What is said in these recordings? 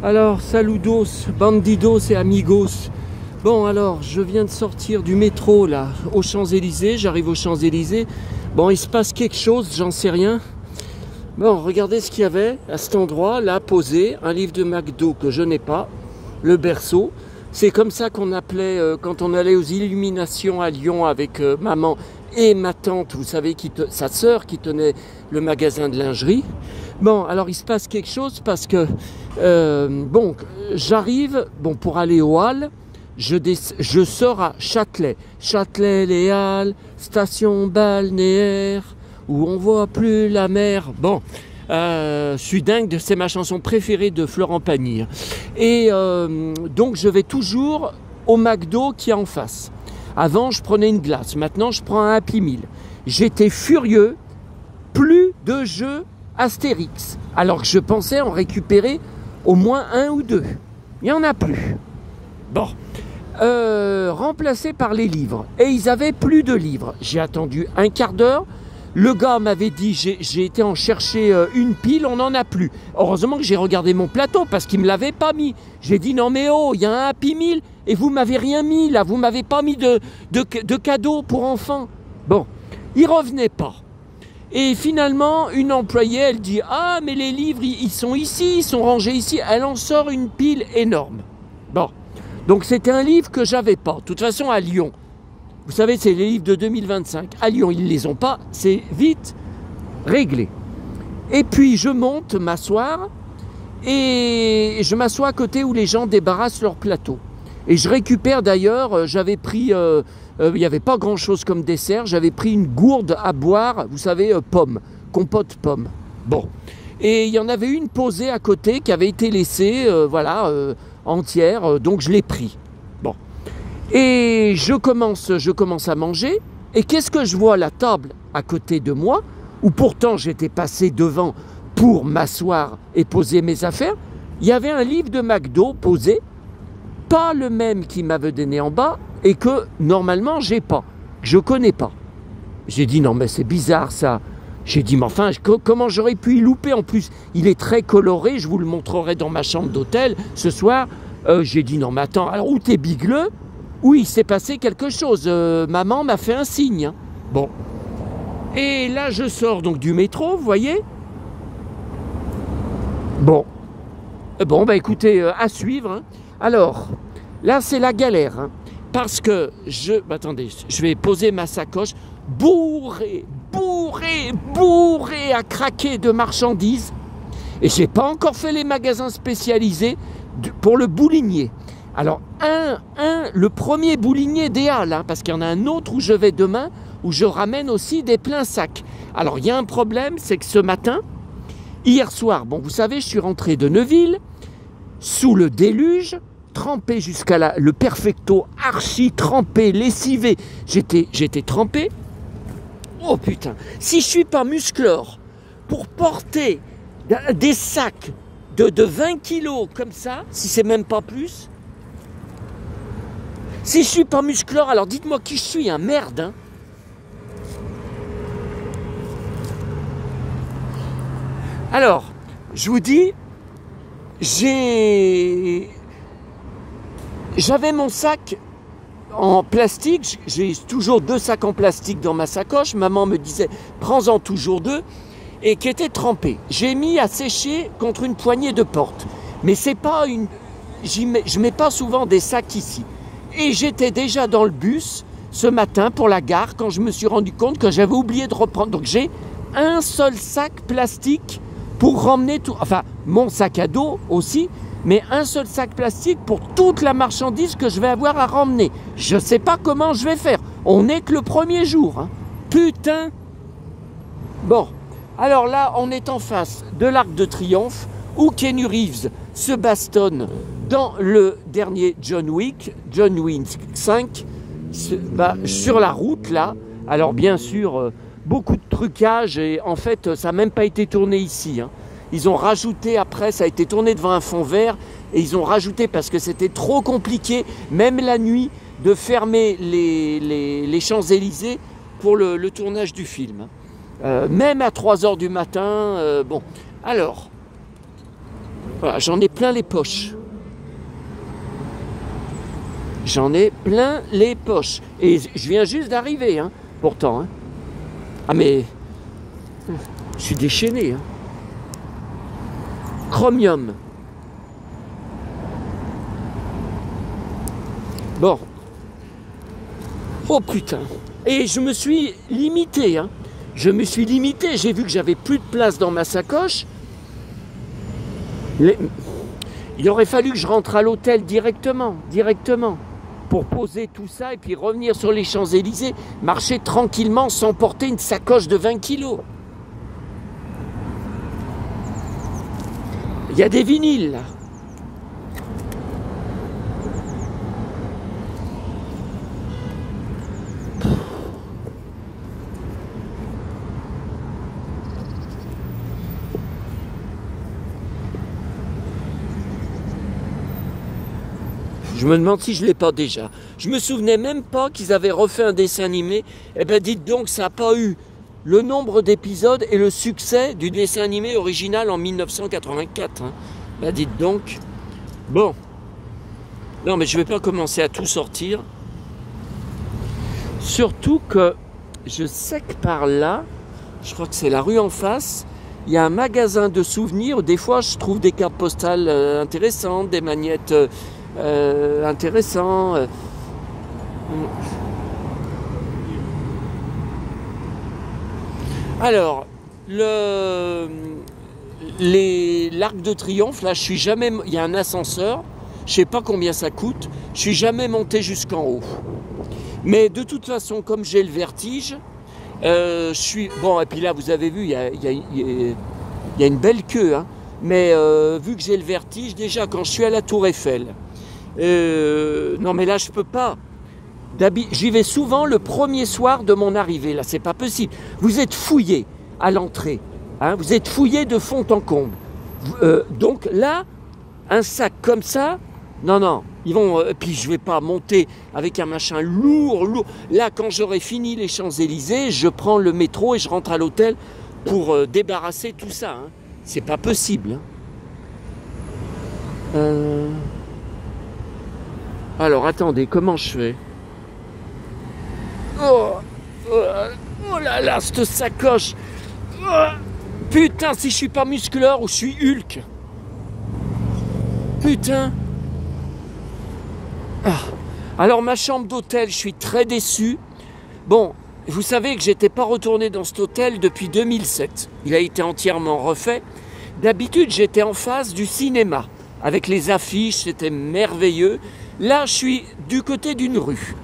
Alors, saludos, bandidos et amigos. Bon, alors, je viens de sortir du métro, là, aux Champs-Élysées. J'arrive aux Champs-Élysées. Bon, il se passe quelque chose, j'en sais rien. Bon, regardez ce qu'il y avait à cet endroit, là, posé. Un livre de McDo que je n'ai pas. Le berceau. C'est comme ça qu'on appelait, quand on allait aux Illuminations à Lyon avec maman et ma tante, vous savez, sa sœur qui tenait le magasin de lingerie. Bon, alors il se passe quelque chose parce que, bon, j'arrive, bon, pour aller aux Halles, je sors à Châtelet. Châtelet, les Halles, station balnéaire, où on voit plus la mer. Bon, je suis dingue, c'est ma chanson préférée de Florent Pagny. Et donc je vais toujours au McDo qui est en face. Avant, je prenais une glace. Maintenant, je prends un Happy Meal. J'étais furieux. Plus de jeux Astérix. Alors que je pensais en récupérer au moins un ou deux. Il n'y en a plus. Bon. Remplacé par les livres. Et ils avaient plus de livres. J'ai attendu un quart d'heure. Le gars m'avait dit, j'ai été en chercher une pile, on n'en a plus. Heureusement que j'ai regardé mon plateau parce qu'il ne me l'avait pas mis. J'ai dit, non mais oh, il y a un Happy Meal et vous m'avez rien mis là, vous m'avez pas mis de cadeaux pour enfants. Bon, il revenait pas. Et finalement, une employée, elle dit, ah mais les livres, ils sont ici, ils sont rangés ici. Elle en sort une pile énorme. Bon, donc c'était un livre que j'avais pas. De toute façon, à Lyon, vous savez, c'est les livres de 2025. À Lyon, ils ne les ont pas. C'est vite réglé. Et puis, je monte m'asseoir et je m'assois à côté où les gens débarrassent leur plateau. Et je récupère d'ailleurs, j'avais pris, il n'y avait pas grand-chose comme dessert, j'avais pris une gourde à boire, vous savez, pomme, compote pomme. Bon. Et il y en avait une posée à côté qui avait été laissée, entière, donc je l'ai pris. Bon. Et je commence à manger, et qu'est-ce que je vois à la table à côté de moi, où pourtant j'étais passé devant pour m'asseoir et poser mes affaires, il y avait un livre de McDo posé, pas le même qui m'avait donné en bas, et que normalement j'ai pas, que je connais pas. J'ai dit non mais c'est bizarre ça. J'ai dit mais enfin comment j'aurais pu y louper, en plus il est très coloré, je vous le montrerai dans ma chambre d'hôtel ce soir. J'ai dit non mais attends, alors où t'es bigleux? Oui, il s'est passé quelque chose. Maman m'a fait un signe. Hein. Bon. Et là, je sors donc du métro, vous voyez. Bon. Bon, bah écoutez, à suivre. Hein. Alors, là, c'est la galère. Hein, parce que attendez, je vais poser ma sacoche bourrée à craquer de marchandises. Et j'ai pas encore fait les magasins spécialisés pour le boulinier. Alors, le premier boulinier des Halles, hein, parce qu'il y en a un autre où je vais demain, où je ramène aussi des pleins sacs. Alors, il y a un problème, c'est que ce matin, hier soir, bon, vous savez, je suis rentré de Neuville, sous le déluge, trempé jusqu'à le perfecto, archi trempé, lessivé. J'étais trempé. Oh putain, si je suis pas musclore pour porter des sacs de 20 kilos comme ça, si c'est même pas plus, si je suis pas musclore, alors dites-moi qui je suis, hein, merde. Hein. Alors, je vous dis, j'avais mon sac en plastique, j'ai toujours 2 sacs en plastique dans ma sacoche, maman me disait, prends-en toujours 2, et qui étaient trempés. J'ai mis à sécher contre une poignée de porte, mais c'est pas je mets pas souvent des sacs ici. Et j'étais déjà dans le bus ce matin pour la gare quand je me suis rendu compte que j'avais oublié de reprendre. Donc j'ai un seul sac plastique pour ramener tout, enfin mon sac à dos aussi, mais un seul sac plastique pour toute la marchandise que je vais avoir à ramener. Je ne sais pas comment je vais faire. On n'est que le premier jour. Hein. Putain. Bon, alors là, on est en face de l'Arc de Triomphe où Keanu Reeves se bastonne dans le dernier John Wick 5, sur la route là. Alors bien sûr, beaucoup de trucage et en fait, ça n'a même pas été tourné ici. Hein. Ils ont rajouté après, ça a été tourné devant un fond vert et ils ont rajouté parce que c'était trop compliqué, même la nuit, de fermer les Champs-Élysées pour le tournage du film. Même à 3h du matin, bon. Alors, Voilà, j'en ai plein les poches. J'en ai plein les poches. Et je viens juste d'arriver, hein, pourtant. Hein. Ah mais, je suis déchaîné. Hein. Chromium. Bon. Oh putain. Et je me suis limité. Hein. Je me suis limité. J'ai vu que j'avais plus de place dans ma sacoche. Il aurait fallu que je rentre à l'hôtel directement. Pour poser tout ça et puis revenir sur les Champs-Élysées, marcher tranquillement sans porter une sacoche de 20 kilos. Il y a des vinyles là. Je me demande si je ne l'ai pas déjà. Je me souvenais même pas qu'ils avaient refait un dessin animé. Eh bien dites donc, ça n'a pas eu le nombre d'épisodes et le succès du dessin animé original en 1984. Hein. Ben dites donc. Bon. Non mais je ne vais pas commencer à tout sortir. Surtout que je sais que par là, je crois que c'est la rue en face, il y a un magasin de souvenirs. Des fois je trouve des cartes postales intéressantes, des magnettes... intéressant. Alors, l'arc de triomphe, là, je suis jamais. Il y a un ascenseur, je sais pas combien ça coûte, je suis jamais monté jusqu'en haut. Mais de toute façon, comme j'ai le vertige, je suis. Bon, et puis là, vous avez vu, il y a une belle queue, hein. Mais vu que j'ai le vertige, déjà, quand je suis à la Tour Eiffel, non mais là je peux pas. J'y vais souvent le premier soir de mon arrivée. Là c'est pas possible. Vous êtes fouillé à l'entrée. Hein, vous êtes fouillé de fond en comble. Donc là, un sac comme ça, non. Ils vont. Puis je vais pas monter avec un machin lourd. Là quand j'aurai fini les Champs-Élysées, je prends le métro et je rentre à l'hôtel pour débarrasser tout ça. Hein. C'est pas possible. Hein. Alors, attendez, comment je fais? Oh là là, cette sacoche. Oh, putain, si je suis pas muscleur ou je suis Hulk. Putain. Ah. Alors, ma chambre d'hôtel, je suis très déçu. Bon, vous savez que j'étais pas retourné dans cet hôtel depuis 2007. Il a été entièrement refait. D'habitude, j'étais en face du cinéma. Avec les affiches, c'était merveilleux. Là, je suis du côté d'une rue.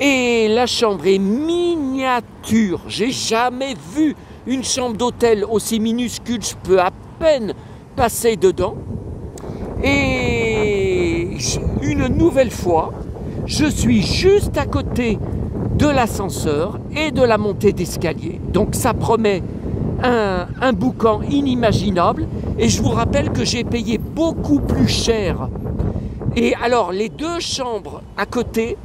Et la chambre est miniature. J'ai jamais vu une chambre d'hôtel aussi minuscule. Je peux à peine passer dedans. Et une nouvelle fois, je suis juste à côté de l'ascenseur et de la montée d'escalier. Donc ça promet un boucan inimaginable. Et je vous rappelle que j'ai payé beaucoup plus cher. Et alors, les deux chambres à côté,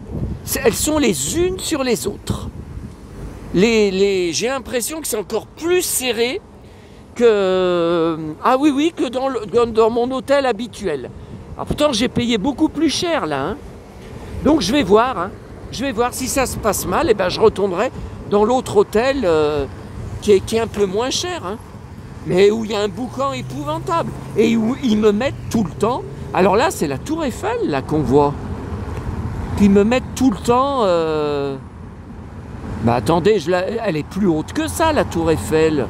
elles sont les unes sur les autres. J'ai l'impression que c'est encore plus serré que... Ah oui, que dans mon hôtel habituel. Alors, pourtant, j'ai payé beaucoup plus cher, là. Hein. Donc, je vais voir. Hein. Je vais voir si ça se passe mal. Et ben, je retournerai dans l'autre hôtel qui est un peu moins cher. Hein. Mais où il y a un boucan épouvantable. Et où ils me mettent tout le temps... Alors là, c'est la Tour Eiffel là qu'on voit. Puis ils me mettent tout le temps... Bah attendez, elle est plus haute que ça, la Tour Eiffel.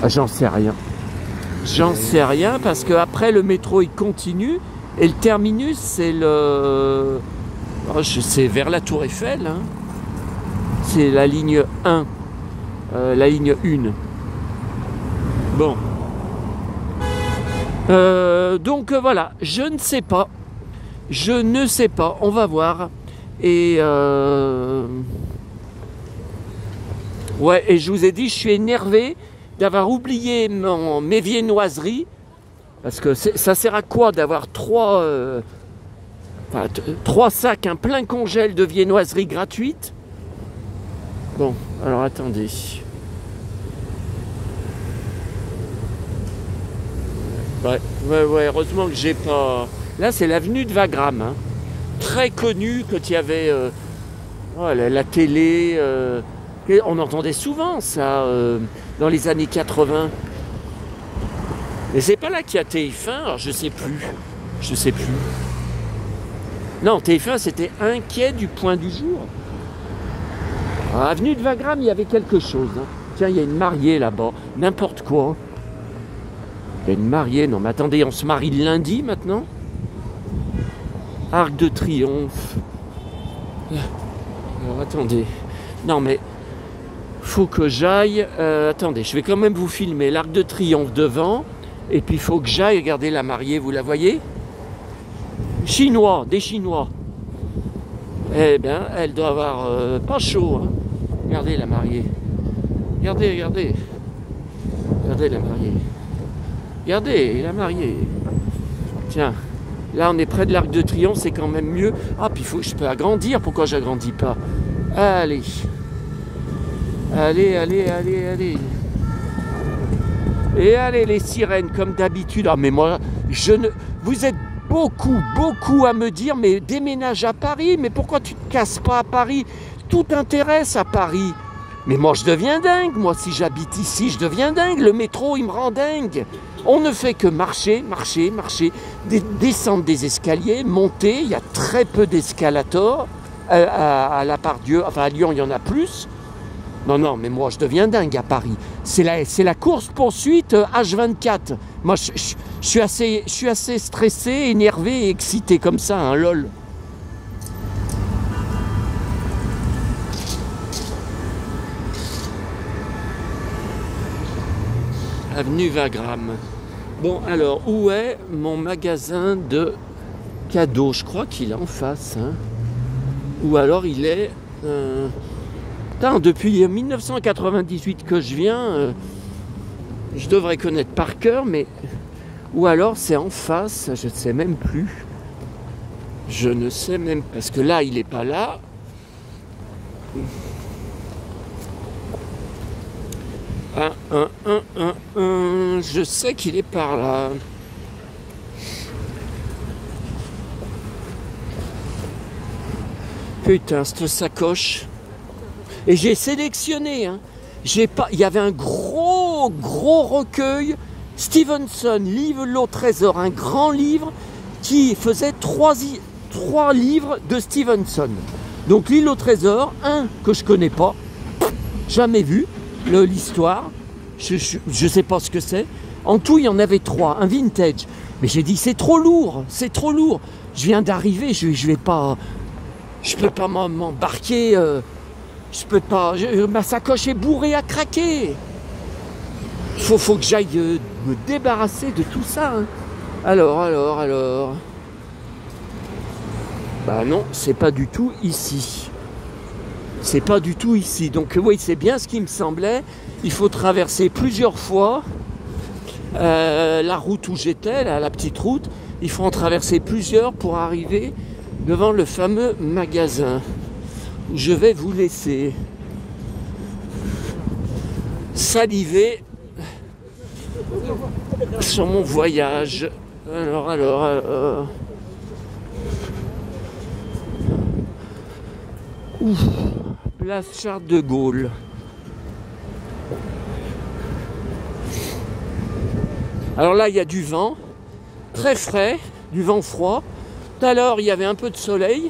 Ah, j'en sais rien. J'en sais rien parce qu'après le métro il continue et le terminus c'est le... Oh, c'est vers la Tour Eiffel. Hein. C'est la ligne 1. La ligne 1. Bon. Donc voilà, je ne sais pas. On va voir. Et ouais, et je vous ai dit, je suis énervé d'avoir oublié mes viennoiseries. Parce que ça sert à quoi d'avoir trois sacs, un plein congèle de viennoiseries gratuites? Bon, alors attendez. Ouais, heureusement que j'ai pas... Là, c'est l'avenue de Wagram, hein. Très connue quand il y avait la télé. On entendait souvent ça dans les années 80. Mais c'est pas là qu'il y a TF1, alors je sais plus. Non, TF1, c'était inquiet du point du jour. À l'avenue de Wagram, il y avait quelque chose, hein. Tiens, il y a une mariée là-bas, n'importe quoi. Il y a une mariée, non mais attendez, on se marie le lundi maintenant? Arc de Triomphe. Alors attendez, non mais faut que j'aille, attendez, je vais quand même vous filmer l'Arc de Triomphe devant, et puis il faut que j'aille regarder la mariée, vous la voyez? Chinois, des Chinois. Eh bien, elle doit avoir pas chaud, hein. Regardez la mariée. Regardez la mariée. Regardez la mariée. Tiens, là on est près de l'Arc de Triomphe, c'est quand même mieux. Ah, puis je peux agrandir, pourquoi j'agrandis pas? Allez. Et allez les sirènes, comme d'habitude. Ah mais moi, vous êtes beaucoup à me dire, mais déménage à Paris, mais pourquoi tu te casses pas à Paris? Tout t'intéresse à Paris. Mais moi je deviens dingue, moi si j'habite ici, je deviens dingue. Le métro il me rend dingue. On ne fait que marcher, descendre des escaliers, monter. Il y a très peu d'escalators. À la Part-Dieu, enfin à Lyon il y en a plus. Non, mais moi je deviens dingue à Paris. C'est la course-poursuite H24. Moi je suis assez stressé, énervé et excité comme ça, hein, lol. Avenue Wagram. Bon, alors, où est mon magasin de cadeaux? Je crois qu'il est en face, hein. Ou alors il est... depuis 1998 que je viens, je devrais connaître par cœur, mais... Ou alors c'est en face, je ne sais même plus. Je ne sais même... Parce que là, il n'est pas là. Je sais qu'il est par là. Putain, cette sacoche. Et j'ai sélectionné, hein. Il y avait un gros recueil Stevenson, Livre au trésor, un grand livre qui faisait trois livres de Stevenson. Donc l'île au trésor, un que je connais pas, jamais vu, l'histoire, je sais pas ce que c'est. En tout, il y en avait 3, un vintage. Mais j'ai dit, c'est trop lourd. Je viens d'arriver, je peux pas m'embarquer, ma sacoche est bourrée à craquer. Faut que j'aille me débarrasser de tout ça, hein. Alors. Bah non, c'est pas du tout ici. Donc oui, c'est bien ce qui me semblait. Il faut traverser plusieurs fois la route où j'étais, la petite route. Il faut en traverser plusieurs pour arriver devant le fameux magasin où je vais vous laisser saliver sur mon voyage. Alors. Ouf, place Charles de Gaulle. Alors là, il y a du vent, très frais, du vent froid. Tout à l'heure, il y avait un peu de soleil.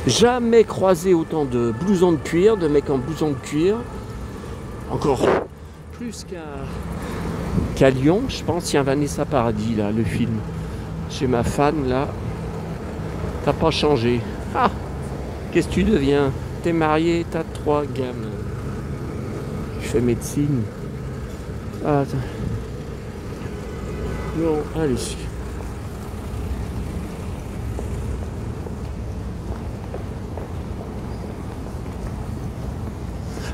Jamais croisé autant de blousons de cuir, de mecs en blousons de cuir. Encore plus qu'à Lyon, je pense. Il y a Vanessa Paradis, là, le film. Chez ma fan, là. T'as pas changé. Ah, qu'est-ce que tu deviens? T'es marié, t'as 3 gammes. Je fais médecine. Ah, attends. Bon, allez.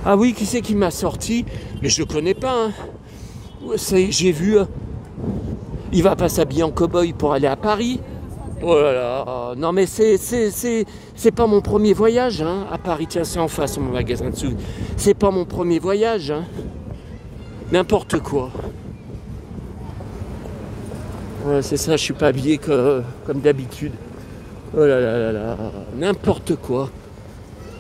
Ah oui, qui c'est qui m'a sorti? Mais je le connais pas, hein. J'ai vu... il va pas s'habiller en cow-boy pour aller à Paris. Oh là là, non mais c'est pas mon premier voyage hein, à Paris. Tiens, c'est en face mon magasin de souvenirs. C'est pas mon premier voyage. Hein. N'importe quoi. Ouais, c'est ça, je suis pas habillé comme d'habitude. Oh là là là là, n'importe quoi.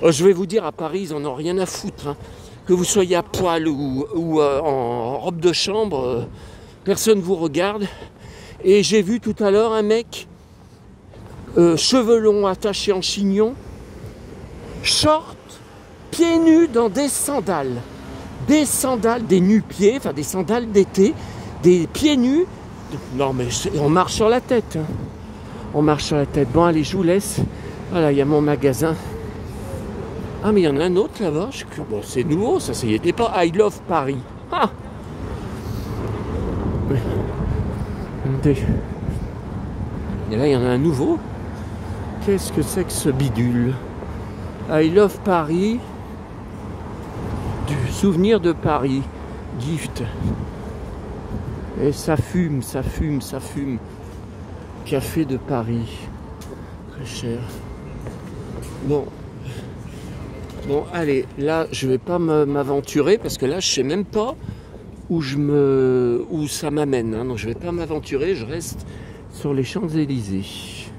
Oh, je vais vous dire, à Paris, ils en ont rien à foutre. Hein. Que vous soyez à poil ou en robe de chambre, personne vous regarde. Et j'ai vu tout à l'heure un mec, cheveux longs attachés en chignon, short, pieds nus dans des sandales. Des sandales, des nu-pieds, enfin des sandales d'été, des pieds nus. Non mais on marche sur la tête. Hein. On marche sur la tête. Bon allez, je vous laisse. Voilà, il y a mon magasin. Ah mais il y en a un autre là-bas. Bon, c'est nouveau, ça y était pas. I Love Paris. Ah. Et là il y en a un nouveau. Qu'est-ce que c'est que ce bidule? I Love Paris. Du souvenir de Paris. Gift. Et ça fume, ça fume, ça fume. Café de Paris. Très cher. Bon, allez, là, je vais pas m'aventurer parce que là, je sais même pas où ça m'amène. Hein, donc, je vais pas m'aventurer. Je reste sur les Champs-Élysées.